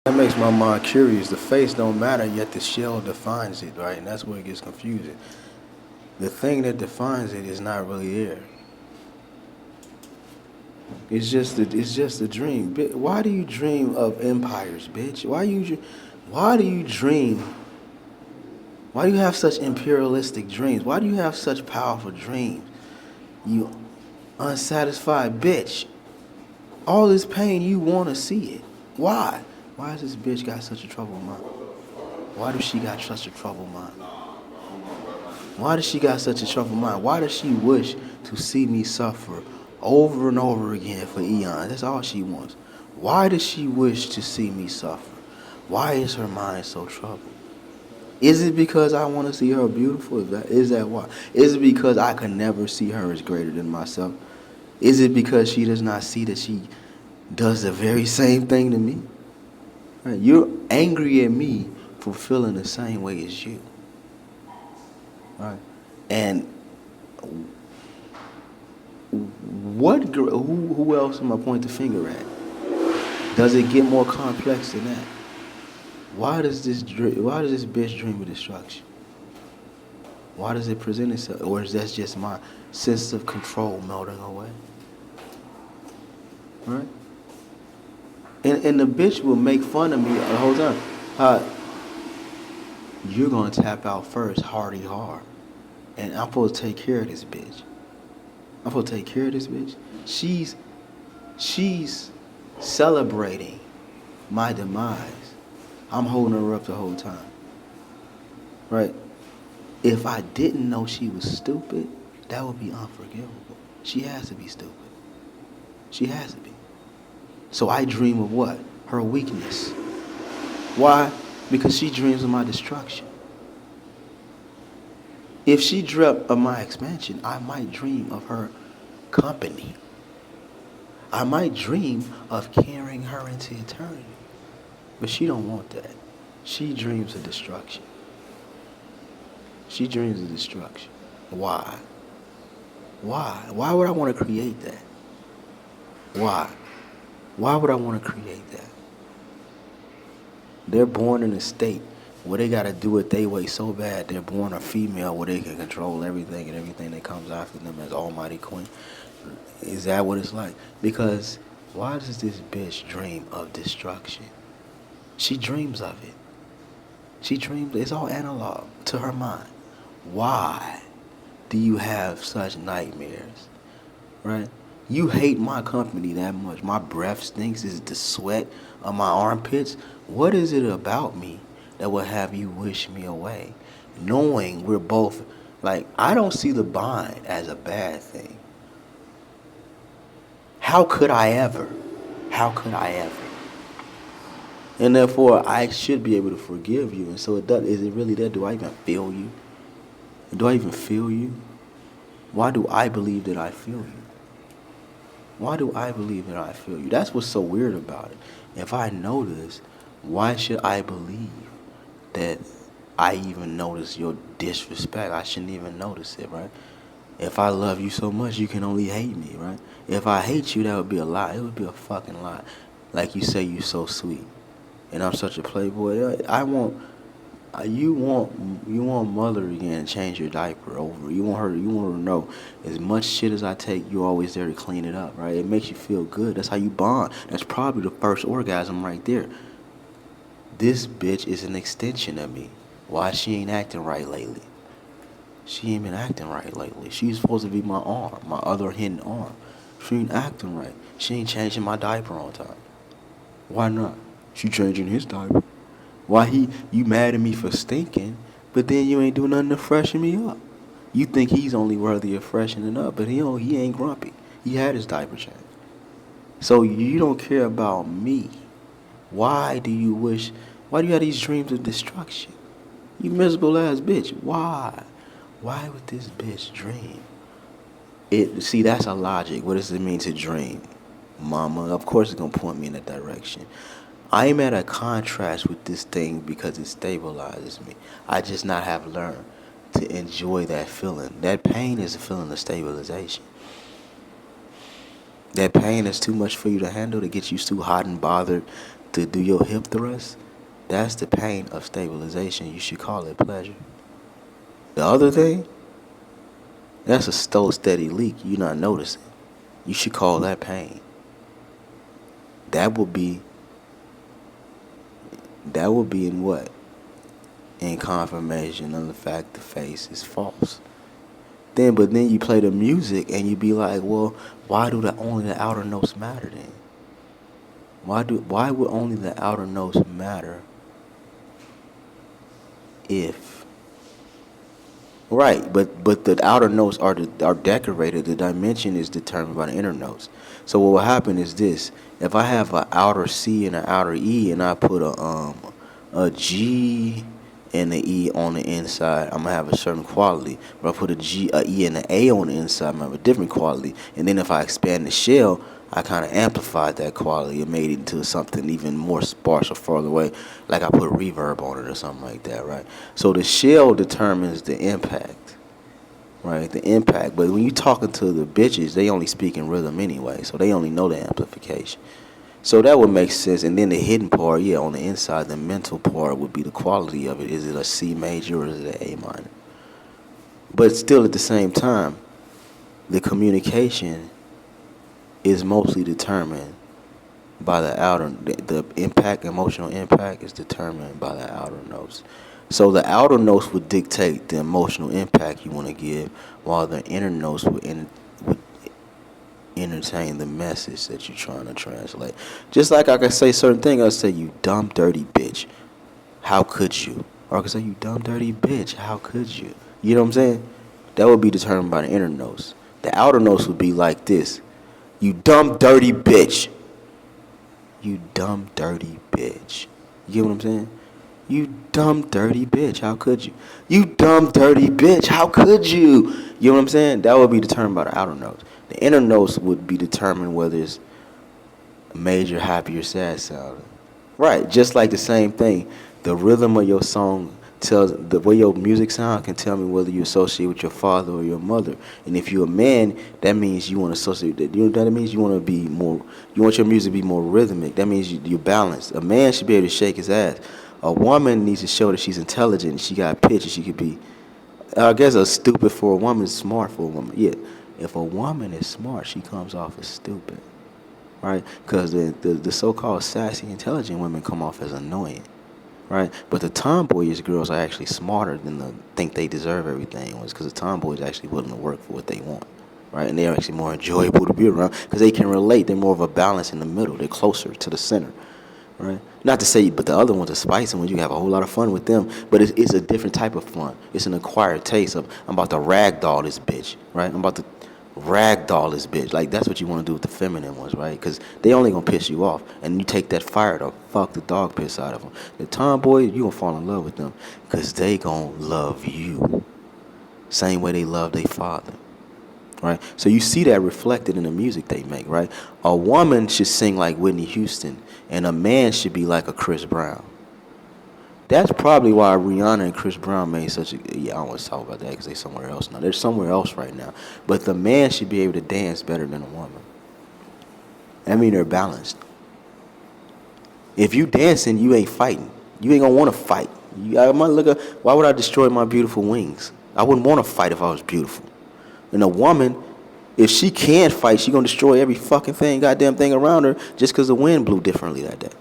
That makes my mind curious. The face don't matter, yet the shell defines it, right? And that's where it gets confusing. The thing that defines it is not really there. It's just a dream. Why do you dream of empires, bitch? Why do you dream? Why do you have such imperialistic dreams? Why do you have such powerful dreams? You unsatisfied bitch. All this pain, you want to see it. Why? Why has this bitch got such a troubled mind? Why does she got such a troubled mind? Why does she got such a troubled mind? Why does she wish to see me suffer over and over again for eons? That's all she wants. Why does she wish to see me suffer? Why is her mind so troubled? Is it because I want to see her beautiful? Is that why? Is it because I can never see her as greater than myself? Is it because she does not see that she does the very same thing to me? Right? You're angry at me for feeling the same way as you. Right? And who else am I pointing the finger at? Does it get more complex than that? Why does this bitch dream of destruction? Why does it present itself? Or is that just my sense of control melting away? Right? And the bitch will make fun of me the whole time. You're gonna tap out first, hardy hard. And I'm supposed to take care of this bitch. I'm supposed to take care of this bitch. She's celebrating my demise. I'm holding her up the whole time. Right? If I didn't know she was stupid, that would be unforgivable. She has to be stupid. She has to be. So I dream of what? Her weakness. Why? Because she dreams of my destruction. If she dreamt of my expansion, I might dream of her company. I might dream of carrying her into eternity. But she don't want that. She dreams of destruction. She dreams of destruction. Why? Why? Why would I want to create that? Why? Why would I want to create that? They're born in a state where they got to do it their way so bad. They're born a female where they can control everything and everything that comes after them as Almighty Queen. Is that what it's like? Because why does this bitch dream of destruction? She dreams of it. She dreams, it's all analog to her mind. Why do you have such nightmares? Right? You hate my company that much. My breath stinks. Is it the sweat of my armpits? What is it about me that would have you wish me away? Knowing we're both, like, I don't see the bond as a bad thing. How could I ever? How could I ever? And therefore, I should be able to forgive you. And so it does. Is it really that? Do I even feel you? Do I even feel you? Why do I believe that I feel you? Why do I believe that I feel you? That's what's so weird about it. If I know this, why should I believe that I even notice your disrespect? I shouldn't even notice it, right? If I love you so much, you can only hate me, right? If I hate you, that would be a lie. It would be a fucking lie. Like you say, you're so sweet, and I'm such a playboy. You want mother again to change your diaper over. You want her to know as much shit as I take, you're always there to clean it up, right? It makes you feel good. That's how you bond. That's probably the first orgasm right there. This bitch is an extension of me. Why she ain't acting right lately? She ain't been acting right lately. She's supposed to be my arm, my other hidden arm. She ain't acting right. She ain't changing my diaper on time. Why not? She changing his diaper. Why you mad at me for stinking, but then you ain't doing nothing to freshen me up? You think he's only worthy of freshening up, but he ain't grumpy. He had his diaper changed. So you don't care about me. Why do you have these dreams of destruction? You miserable ass bitch. Why? Why would this bitch dream? See, that's a logic. What does it mean to dream? Mama, of course it's gonna point me in that direction. I'm at a contrast with this thing because it stabilizes me. I just not have learned to enjoy that feeling. That pain is a feeling of stabilization. That pain is too much for you to handle, to get you too hot and bothered to do your hip thrust, that's the pain of stabilization. You should call it pleasure. The other thing, that's a slow, steady leak you're not noticing. You should call that pain. That would be in what? In confirmation of the fact the face is false. But then you play the music and you be like, well, why do only the outer notes matter then? Why would only the outer notes matter if right, but the outer notes are decorated. The dimension is determined by the inner notes. So what will happen is this: if I have an outer C and an outer E, and I put a G and an E on the inside, I'm gonna have a certain quality. But I put a E and an A on the inside, I'm gonna have a different quality. And then if I expand the shell, I kind of amplified that quality and made it into something even more sparse or farther away, like I put reverb on it or something like that, right? So the shell determines the impact, right? The impact. But when you talking to the bitches, they only speak in rhythm anyway, so they only know the amplification. So that would make sense. And then the hidden part, yeah, on the inside, the mental part would be the quality of it. Is it a C major or is it an A minor? But still at the same time, the communication is mostly determined by the outer, the impact, emotional impact is determined by the outer notes. So the outer notes would dictate the emotional impact you want to give, while the inner notes would entertain the message that you're trying to translate. Just like I can say certain things, I'll say, you dumb, dirty bitch. How could you? Or I can say, you dumb, dirty bitch. How could you? You know what I'm saying? That would be determined by the inner notes. The outer notes would be like this. You dumb, dirty bitch. You dumb, dirty bitch. You get what I'm saying? You dumb, dirty bitch. How could you? You dumb, dirty bitch. How could you? You know what I'm saying? That would be determined by the outer notes. The inner notes would be determined whether it's major, happy, or sad sounding. Right, just like the same thing. The rhythm of your song tells, the way your music sound can tell me whether you associate with your father or your mother. And if you're a man, that means you want to associate that. You know, that means you want to be more. You want your music to be more rhythmic. That means you're balanced. A man should be able to shake his ass. A woman needs to show that she's intelligent and she got pitch and she could be. I guess a stupid for a woman is smart for a woman. Yeah, if a woman is smart, she comes off as stupid, right? Because the so-called sassy, intelligent women come off as annoying. Right, but the tomboyish girls are actually smarter than the think they deserve everything, was because the tomboys are actually willing to work for what they want, right? And they're actually more enjoyable to be around because they can relate. They're more of a balance in the middle. They're closer to the center, right? Not to say, but the other ones are spicy ones. You have a whole lot of fun with them, but it's a different type of fun. It's an acquired taste of, I'm about to ragdoll this bitch, right? I'm about to ragdoll this bitch. Like, that's what you want to do with the feminine ones, right? Because they only gonna piss you off, and you take that fire to fuck the dog piss out of them. The tomboy, you gonna fall in love with them because they gonna love you same way they love their father, right? So you see that reflected in the music they make, right? A woman should sing like Whitney Houston, and a man should be like a Chris Brown. That's probably why Rihanna and Chris Brown made such a... Yeah, I don't want to talk about that because they're somewhere else now. They're somewhere else right now. But the man should be able to dance better than a woman. I mean, they're balanced. If you dancing, you ain't fighting. You ain't going to want to fight. Why would I destroy my beautiful wings? I wouldn't want to fight if I was beautiful. And a woman, if she can't fight, she going to destroy every fucking thing, goddamn thing around her just because the wind blew differently that day.